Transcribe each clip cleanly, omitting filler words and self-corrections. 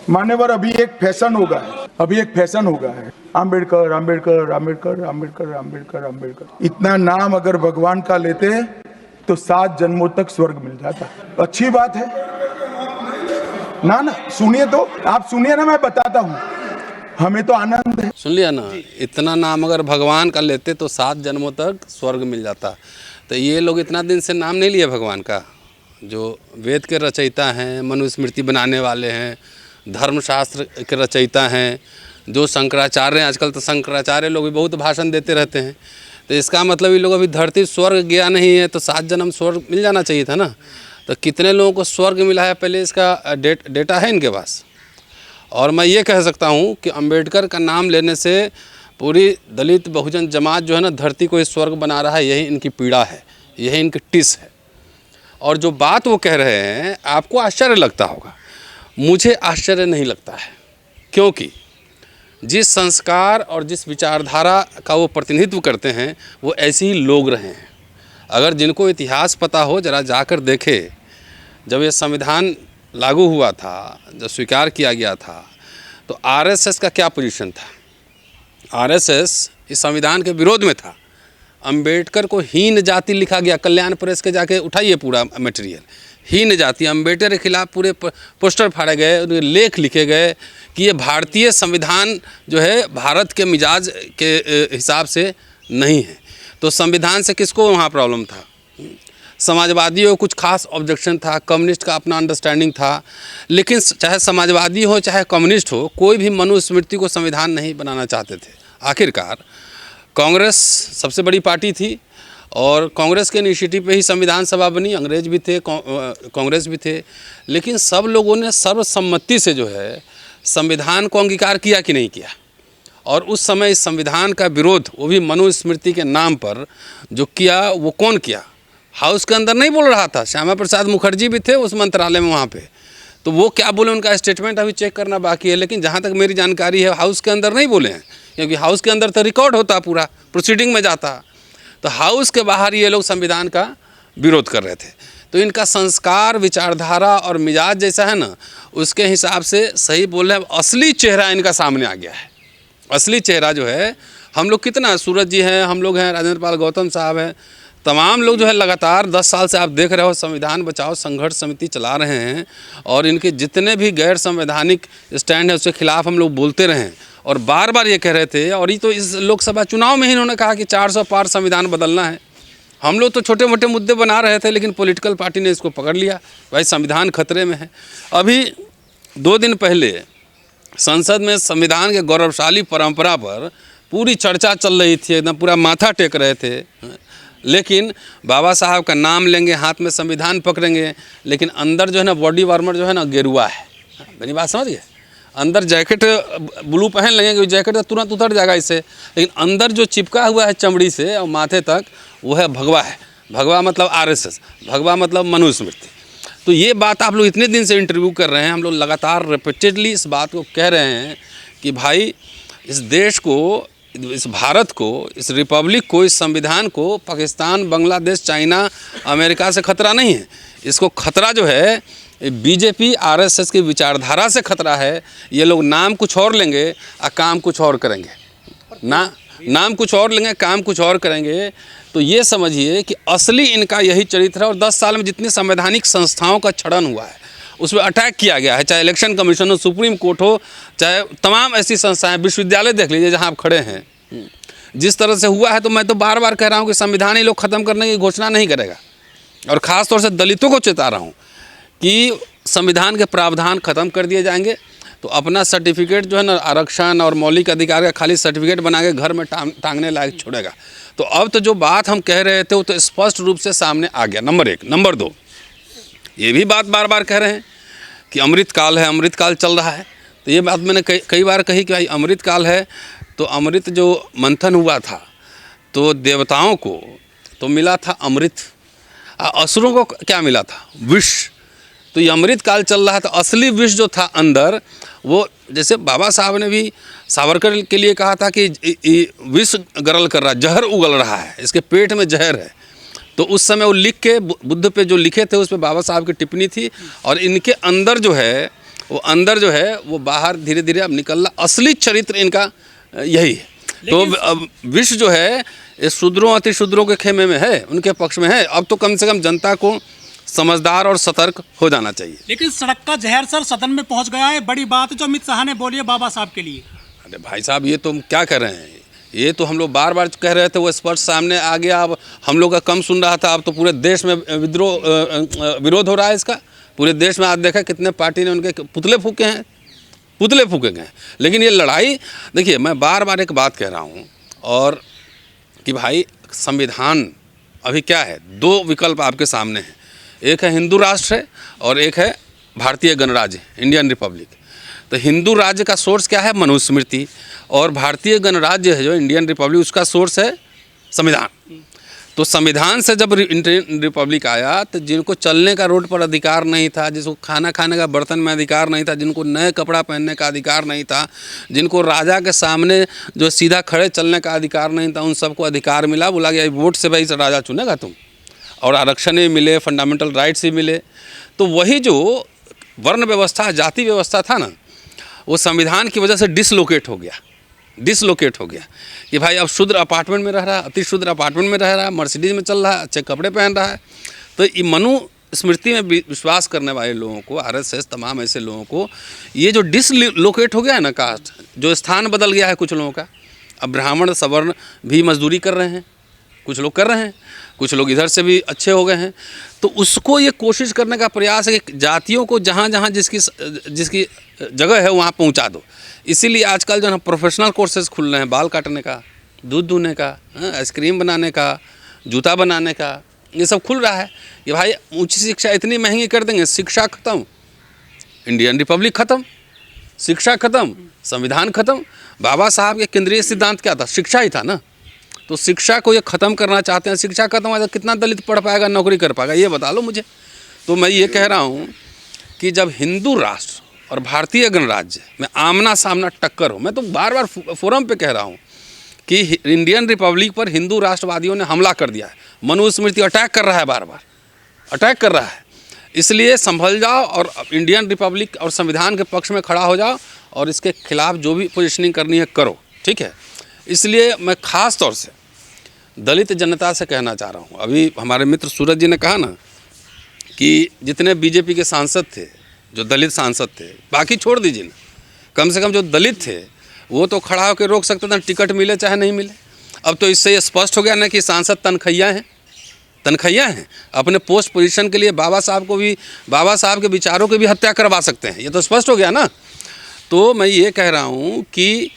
मान्यवर, अभी एक फैशन हो गया है, आम्बेडकर आम्बेडकर आम्बेडकर आम्बेडकर आम्बेडकर आम्बेडकर। इतना नाम अगर भगवान का लेते तो 7 जन्मों तक स्वर्ग मिल जाता। अच्छी बात है ना? सुनिए तो, आप सुनिए ना, मैं बताता हूँ, हमें तो आनंद है। सुन लिया ना, इतना नाम अगर भगवान का लेते तो 7 जन्मों तक स्वर्ग मिल जाता। तो ये लोग इतना दिन से नाम नहीं लिए भगवान का, जो वेद के रचयिता हैं, मनुस्मृति बनाने वाले हैं, धर्मशास्त्र के रचयिता हैं, जो शंकराचार्य हैं। आजकल तो शंकराचार्य लोग भी बहुत भाषण देते रहते हैं। तो इसका मतलब ये लोग अभी धरती स्वर्ग गया नहीं है, तो 7 जन्म स्वर्ग मिल जाना चाहिए था ना। तो कितने लोगों को स्वर्ग मिला है पहले, इसका डेटा है इनके पास। और मैं ये कह सकता हूँ कि अंबेडकर का नाम लेने से पूरी दलित बहुजन जमात जो है ना, धरती को इस स्वर्ग बना रहा है। यही इनकी पीड़ा है, यही इनकी टिस है। और जो बात वो कह रहे हैं, आपको आश्चर्य लगता होगा, मुझे आश्चर्य नहीं लगता है, क्योंकि जिस संस्कार और जिस विचारधारा का वो प्रतिनिधित्व करते हैं, वो ऐसे ही लोग रहे हैं। अगर जिनको इतिहास पता हो, जरा जाकर देखे, जब ये संविधान लागू हुआ था, जब स्वीकार किया गया था, तो आरएसएस का क्या पोजीशन था। आरएसएस इस संविधान के विरोध में था। अंबेडकर को हीन जाति लिखा गया, कल्याण प्रेस के जाके उठाइए पूरा मटेरियल। हीन जाति, अंबेडकर के खिलाफ पूरे पोस्टर फाड़े गए, लेख लिखे गए कि ये भारतीय संविधान जो है भारत के मिजाज के हिसाब से नहीं है। तो संविधान से किसको वहाँ प्रॉब्लम था? समाजवादियों को कुछ खास ऑब्जेक्शन था, कम्युनिस्ट का अपना अंडरस्टैंडिंग था। लेकिन चाहे समाजवादी हो चाहे कम्युनिस्ट हो, कोई भी मनुस्मृति को संविधान नहीं बनाना चाहते थे। आखिरकार कांग्रेस सबसे बड़ी पार्टी थी और कांग्रेस के इनिशिएटिव पे ही संविधान सभा बनी। अंग्रेज भी थे, कांग्रेस भी थे, लेकिन सब लोगों ने सर्वसम्मति से जो है संविधान को अंगीकार किया कि नहीं किया। और उस समय इस संविधान का विरोध, वो भी मनुस्मृति के नाम पर जो किया, वो कौन किया? हाउस के अंदर नहीं बोल रहा था, श्यामा प्रसाद मुखर्जी भी थे उस मंत्रालय में वहाँ पे। तो वो क्या बोले, उनका स्टेटमेंट अभी चेक करना बाकी है। लेकिन जहाँ तक मेरी जानकारी है, हाउस के अंदर नहीं बोले हैं, क्योंकि हाउस के अंदर तो रिकॉर्ड होता, पूरा प्रोसीडिंग में जाता। तो हाउस के बाहर ये लोग संविधान का विरोध कर रहे थे। तो इनका संस्कार, विचारधारा और मिजाज जैसा है ना, उसके हिसाब से सही बोल रहे हैं। असली चेहरा इनका सामने आ गया है। असली चेहरा जो है, हम लोग कितना, सूरज जी हैं, हम लोग हैं, राजेंद्र पाल गौतम साहब हैं, तमाम लोग जो है लगातार 10 साल से आप देख रहे हो संविधान बचाओ संघर्ष समिति चला रहे हैं। और इनके जितने भी गैर संवैधानिक स्टैंड है उसके खिलाफ हम लोग बोलते रहे और बार बार ये कह रहे थे। और ये तो इस लोकसभा चुनाव में ही इन्होंने कहा कि 400 पार संविधान बदलना है। हम लोग तो छोटे मोटे मुद्दे बना रहे थे, लेकिन पॉलिटिकल पार्टी ने इसको पकड़ लिया, भाई संविधान खतरे में है। अभी 2 दिन पहले संसद में संविधान के गौरवशाली परंपरा पर पूरी चर्चा चल रही थी, एकदम पूरा माथा टेक रहे थे। लेकिन बाबा साहब का नाम लेंगे, हाथ में संविधान पकड़ेंगे, लेकिन अंदर जो है ना बॉडी वार्मर जो है ना गेरुआ है। मेरी बात समझ गए? अंदर जैकेट ब्लू पहन लेंगे, क्योंकि जैकेट तो तुरंत उतर जाएगा इससे, लेकिन अंदर जो चिपका हुआ है चमड़ी से और माथे तक, वो है भगवा है। भगवा मतलब आरएसएस, भगवा मतलब मनुस्मृति। तो ये बात आप लोग इतने दिन से इंटरव्यू कर रहे हैं, हम लोग लगातार रिपीटेडली इस बात को कह रहे हैं कि भाई इस देश को, इस भारत को, इस रिपब्लिक को, इस संविधान को पाकिस्तान, बांग्लादेश, चाइना, अमेरिका से खतरा नहीं है। इसको खतरा जो है बीजेपी, आरएसएस की विचारधारा से खतरा है। ये लोग नाम कुछ और लेंगे और काम कुछ और करेंगे। नाम कुछ और लेंगे, काम कुछ और करेंगे। तो ये समझिए कि असली इनका यही चरित्र है। और 10 साल में जितनी संवैधानिक संस्थाओं का क्षरण हुआ है, उस पर अटैक किया गया है, चाहे इलेक्शन कमीशन हो, सुप्रीम कोर्ट हो, चाहे तमाम ऐसी संस्थाएं, विश्वविद्यालय देख लीजिए जहां आप खड़े हैं, जिस तरह से हुआ है। तो मैं तो बार बार कह रहा हूं कि संविधान ही लोग ख़त्म करने की घोषणा नहीं करेगा। और ख़ास तौर से दलितों को चेता रहा हूं कि संविधान के प्रावधान ख़त्म कर दिए जाएंगे, तो अपना सर्टिफिकेट जो है ना, आरक्षण और मौलिक अधिकार का खाली सर्टिफिकेट बना के घर में टांगने लायक छोड़ेगा। तो अब तो जो बात हम कह रहे थे वो तो स्पष्ट रूप से सामने आ गया, नंबर 1। नंबर 2, ये भी बात बार बार कह रहे हैं कि अमृतकाल है, अमृतकाल चल रहा है। तो ये बात मैंने कई बार कही कि भाई अमृतकाल है, तो अमृत जो मंथन हुआ था, तो देवताओं को तो मिला था अमृत, असुरों को क्या मिला था? विष। तो ये अमृत काल चल रहा है, तो असली विष जो था अंदर, वो जैसे बाबा साहब ने भी सावरकर के लिए कहा था कि विष गरल कर रहा है, जहर उगल रहा है, इसके पेट में जहर है। तो उस समय वो लिख के बुद्ध पे जो लिखे थे उस पर बाबा साहब की टिप्पणी थी। और इनके अंदर जो है वो अंदर जो है वो बाहर धीरे धीरे अब निकलना, असली चरित्र इनका यही है। तो अब विश्व जो है ये शूद्रों अति शूद्रों के खेमे में है, उनके पक्ष में है। अब तो कम से कम जनता को समझदार और सतर्क हो जाना चाहिए। लेकिन सड़क का जहर सर सदन में पहुंच गया है, बड़ी बात है जो अमित शाह ने बोली है बाबा साहब के लिए। अरे भाई साहब, ये तो हम क्या कर रहे हैं, ये तो हम लोग बार बार कह रहे थे, वो स्पष्ट सामने आ गया। अब हम लोग का कम सुन रहा था, अब तो पूरे देश में विरोध हो रहा है इसका। पूरे देश में आज देखा कितने पार्टी ने उनके पुतले फूके हैं, पुतले फूके गए। लेकिन ये लड़ाई, देखिए मैं बार बार एक बात कह रहा हूँ और कि भाई संविधान अभी क्या है, दो विकल्प आपके सामने हैं, एक है हिंदू राष्ट्र है और एक है भारतीय गणराज्य इंडियन रिपब्लिक। तो हिंदू राज्य का सोर्स क्या है, मनुस्मृति, और भारतीय गणराज्य है जो इंडियन रिपब्लिक, उसका सोर्स है संविधान। तो संविधान से जब इंडियन रिपब्लिक आया तो जिनको चलने का रोड पर अधिकार नहीं था, जिसको खाना खाने का बर्तन में अधिकार नहीं था, जिनको नए कपड़ा पहनने का अधिकार नहीं था, जिनको राजा के सामने जो सीधा खड़े चलने का अधिकार नहीं था, उन सबको अधिकार मिला। बोला गया वोट से भाई राजा चुनेगा तुम, और आरक्षण भी मिले, फंडामेंटल राइट्स भी मिले। तो वही जो वर्ण व्यवस्था, जाति व्यवस्था था ना, वो संविधान की वजह से डिसलोकेट हो गया कि भाई अब शूद्र अपार्टमेंट में रह रहा है, अति शूद्र अपार्टमेंट में रह रहा है, मर्सिडीज में चल रहा है, अच्छे कपड़े पहन रहा है। तो ये मनुस्मृति में विश्वास करने वाले लोगों को, आरएसएस तमाम ऐसे लोगों को ये जो डिसलोकेट हो गया है ना, कास्ट जो स्थान बदल गया है कुछ लोगों का। अब ब्राह्मण सवर्ण भी मजदूरी कर रहे हैं, कुछ लोग कर रहे हैं, कुछ लोग इधर से भी अच्छे हो गए हैं। तो उसको ये कोशिश करने का प्रयास है कि जातियों को जहाँ जहाँ जिसकी जगह है वहाँ पहुँचा दो। इसीलिए आजकल जो है प्रोफेशनल कोर्सेज खुल रहे हैं, बाल काटने का, दूध दूहने का, आइसक्रीम बनाने का, जूता बनाने का, ये सब खुल रहा है कि भाई ऊंची शिक्षा इतनी महंगी कर देंगे, शिक्षा खत्म, इंडियन रिपब्लिक खत्म, शिक्षा खत्म, संविधान खत्म। बाबा साहब के केंद्रीय सिद्धांत क्या था, शिक्षा ही था ना। तो शिक्षा को ये ख़त्म करना चाहते हैं। शिक्षा खत्म हो जाए कितना दलित पढ़ पाएगा, नौकरी कर पाएगा, ये बता लो मुझे। तो मैं ये कह रहा हूँ कि जब हिंदू राष्ट्र और भारतीय गणराज्य में आमना सामना टक्कर हो, मैं तो बार बार फोरम पे कह रहा हूँ कि इंडियन रिपब्लिक पर हिंदू राष्ट्रवादियों ने हमला कर दिया है, मनुस्मृति अटैक कर रहा है, बार बार अटैक कर रहा है। इसलिए संभल जाओ और इंडियन रिपब्लिक और संविधान के पक्ष में खड़ा हो जाओ और इसके खिलाफ जो भी पोजिशनिंग करनी है करो, ठीक है। इसलिए मैं ख़ास तौर से दलित जनता से कहना चाह रहा हूँ, अभी हमारे मित्र सूरज जी ने कहा ना कि जितने बीजेपी के सांसद थे, जो दलित सांसद थे, बाकी छोड़ दीजिए ना, कम से कम जो दलित थे वो तो खड़ा होकर रोक सकते थे, टिकट मिले चाहे नहीं मिले। अब तो इससे ये स्पष्ट हो गया ना कि सांसद तनखैया हैं, अपने पोस्ट पोजीशन के लिए बाबा साहब को भी, बाबा साहब के विचारों की भी हत्या करवा सकते हैं, ये तो स्पष्ट हो गया ना। तो मैं ये कह रहा हूँ कि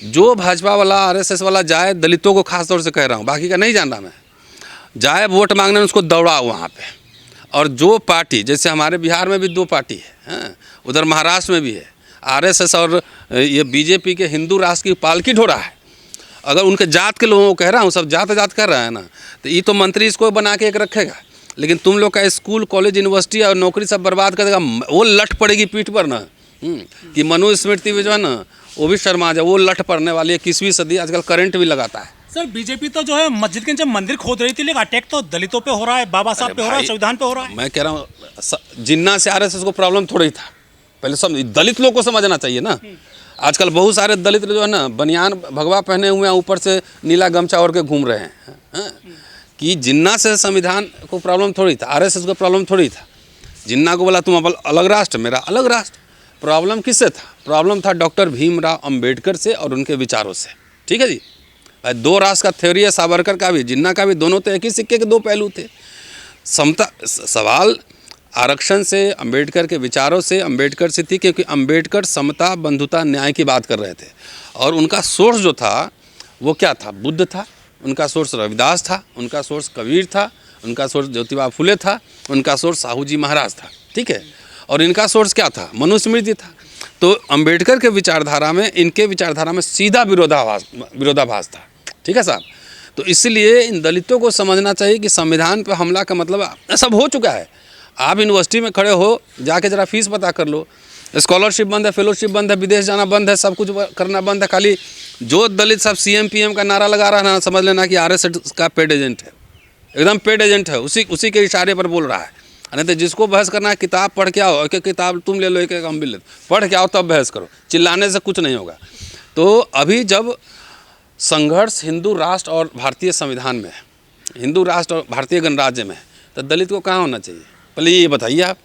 जो भाजपा वाला, आरएसएस वाला जाए, दलितों को खास तौर से कह रहा हूँ, बाकी का नहीं जान रहा मैं, जाए वोट मांगने उसको दौड़ाओ वहाँ पे। और जो पार्टी, जैसे हमारे बिहार में भी दो पार्टी है, उधर महाराष्ट्र में भी है, आरएसएस और ये बीजेपी के हिंदू राष्ट्र की पालकी ढो रहा है। अगर उनके जात के लोगों को कह रहा हूँ, सब जात कर रहा है ना, तो ये तो मंत्री इसको बना के एक रखेगा, लेकिन तुम लोग का स्कूल, कॉलेज, यूनिवर्सिटी और नौकरी सब बर्बाद कर देगा। वो लठ पड़ेगी पीठ पर ना, कि मनुस्मृति में जो है ना वो भी शर्मा जाए, वो लठ पड़ने वाली है। 21वीं सदी, आजकल करंट भी लगाता है। सर बीजेपी तो जो है मस्जिद के नीचे मंदिर खोद रही थी, लेकिन अटैक तो दलितों पे हो रहा है, बाबा साहब पे हो रहा है, संविधान पे हो रहा है। मैं कह रहा हूँ जिन्ना से आरएसएस को प्रॉब्लम थोड़ा ही था, पहले सब दलित लोग को समझना चाहिए ना। आजकल बहुत सारे दलित जो है ना बनियान भगवा पहने हुए हैं, ऊपर से नीला गमछा ओढ़ के घूम रहे हैं, कि जिन्ना से संविधान को प्रॉब्लम थोड़ी था, आरएसएस को प्रॉब्लम थोड़ी था। जिन्ना को बोला तुम अलग राष्ट्र, मेरा अलग राष्ट्र। प्रॉब्लम किससे था? प्रॉब्लम था डॉक्टर भीमराव अंबेडकर से और उनके विचारों से, ठीक है जी। दो राष्ट्र का थ्योरी है, सावरकर का भी, जिन्ना का भी, दोनों तो एक ही सिक्के के दो पहलू थे। समता सवाल आरक्षण से, अंबेडकर के विचारों से, अंबेडकर से थी, क्योंकि अंबेडकर समता, बंधुता, न्याय की बात कर रहे थे। और उनका सोर्स जो था वो क्या था? बुद्ध था, उनका सोर्स रविदास था, उनका सोर्स कबीर था, उनका सोर्स ज्योतिबा फुले था, उनका सोर्स साहू जी महाराज था, ठीक है। और इनका सोर्स क्या था? मनुस्मृति था। तो अंबेडकर के विचारधारा में, इनके विचारधारा में सीधा विरोधाभास था, ठीक है साहब। तो इसलिए इन दलितों को समझना चाहिए कि संविधान पर हमला का मतलब सब हो चुका है। आप यूनिवर्सिटी में खड़े हो, जाके ज़रा फीस पता कर लो, स्कॉलरशिप बंद है, फेलोशिप बंद है, विदेश जाना बंद है, सब कुछ करना बंद है। खाली जो दलित सब CM PM का नारा लगा रहा है ना, समझ लेना कि RSS का पेड एजेंट है, एकदम पेड एजेंट है, उसी के इशारे पर बोल रहा है। नहीं तो जिसको बहस करना है किताब पढ़ के आओ, एक किताब तुम ले लो, एक हम भी ले, पढ़ के आओ तब बहस करो, चिल्लाने से कुछ नहीं होगा। तो अभी जब संघर्ष हिंदू राष्ट्र और भारतीय संविधान में है, हिंदू राष्ट्र और भारतीय गणराज्य में है, तो दलित को कहाँ होना चाहिए? पहले ये बताइए आप।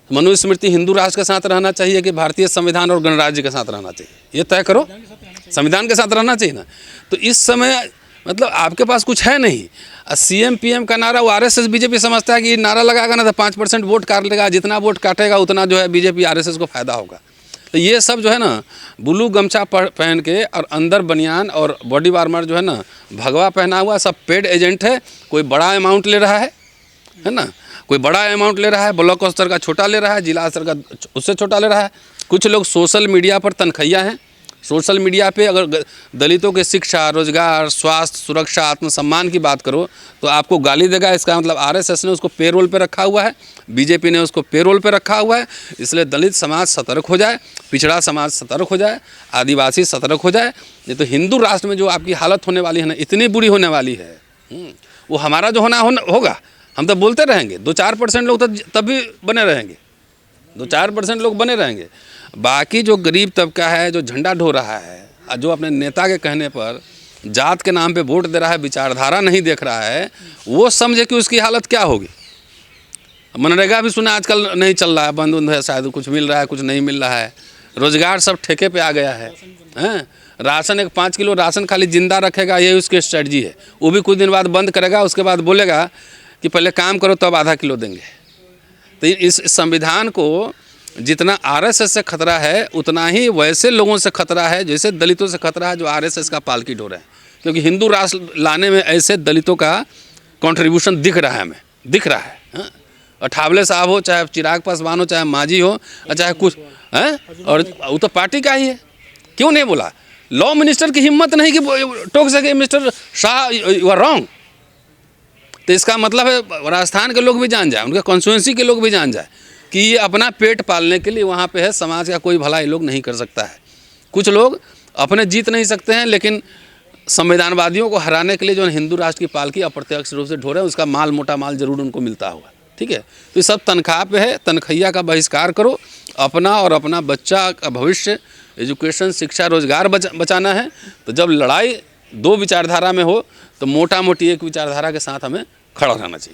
मनुस्मृति हिंदू राष्ट्र के साथ रहना चाहिए कि भारतीय संविधान और गणराज्य के साथ रहना चाहिए? ये तय करो। संविधान के साथ रहना चाहिए ना। तो इस समय मतलब आपके पास कुछ है नहीं। CM PM का नारा वो RSS BJP समझता है कि ये नारा लगाएगा ना तो 5% वोट काट लेगा, जितना वोट काटेगा उतना जो है BJP RSS को फ़ायदा होगा। तो ये सब जो है ना ब्लू गमछा पहन के और अंदर बनियान और बॉडी वार्मर जो है ना भगवा पहना हुआ, सब पेड एजेंट है। कोई बड़ा अमाउंट ले रहा है ना, कोई बड़ा अमाउंट ले रहा है, ब्लॉक स्तर का छोटा ले रहा है, जिला स्तर का उससे छोटा ले रहा है। कुछ लोग सोशल मीडिया पर तनखैया हैं। सोशल मीडिया पे अगर दलितों के शिक्षा, रोजगार, स्वास्थ्य, सुरक्षा, आत्मसम्मान की बात करो तो आपको गाली देगा। इसका मतलब RSS ने उसको पेरोल पे रखा हुआ है, BJP ने उसको पेरोल पे रखा हुआ है। इसलिए दलित समाज सतर्क हो जाए, पिछड़ा समाज सतर्क हो जाए, आदिवासी सतर्क हो जाए। नहीं तो हिंदू राष्ट्र में जो आपकी हालत होने वाली है ना, इतनी बुरी होने वाली है, वो हमारा जो होगा हम तो बोलते रहेंगे। 2-4% लोग तो तब भी बने रहेंगे, 2-4% लोग बने रहेंगे। बाकी जो गरीब तबका है, जो झंडा ढो रहा है, जो अपने नेता के कहने पर जात के नाम पे वोट दे रहा है, विचारधारा नहीं देख रहा है, वो समझे कि उसकी हालत क्या होगी। मनरेगा भी सुना आजकल नहीं चल रहा है, बंद उंद है, शायद कुछ मिल रहा है, कुछ नहीं मिल रहा है। रोजगार सब ठेके पे आ गया है। राशन एक 5 किलो राशन खाली जिंदा रखेगा, यही उसकी स्ट्रेटजी है। वो भी कुछ दिन बाद बंद करेगा, उसके बाद बोलेगा कि पहले काम करो तब आधा किलो देंगे। तो इस संविधान को जितना RSS से खतरा है उतना ही वैसे लोगों से खतरा है, जैसे दलितों से खतरा है जो RSS का पालकी ढो रहे हैं। क्योंकि हिंदू राष्ट्र लाने में ऐसे दलितों का कंट्रीब्यूशन दिख रहा है, हमें दिख रहा है। अठावले साहब हो, चाहे चिराग पासवान हो, चाहे मांझी हो, चाहे कुछ हैं, और वो तो पार्टी का ही है। क्यों नहीं बोला? लॉ मिनिस्टर की हिम्मत नहीं कि टोक सके mister Shah you are wrong. तो इसका मतलब है राजस्थान के लोग भी जान जाए, उनके कॉन्स्टिट्यूंसी के लोग भी जान जाए कि ये अपना पेट पालने के लिए वहाँ पे है, समाज का कोई भला ये लोग नहीं कर सकता है। कुछ लोग अपने जीत नहीं सकते हैं, लेकिन संविधानवादियों को हराने के लिए जो हिंदू राष्ट्र की पालकी अप्रत्यक्ष रूप से ढो रहे हैं, उसका माल मोटा माल जरूर उनको मिलता होगा। ठीक है, तो ये सब तनख्वाह पे है। तनखैया का बहिष्कार करो। अपना और अपना बच्चा का भविष्य, एजुकेशन, शिक्षा, रोजगार बचाना है। तो जब लड़ाई 2 विचारधारा में हो तो मोटा मोटी एक विचारधारा के साथ हमें खड़ा रहना चाहिए।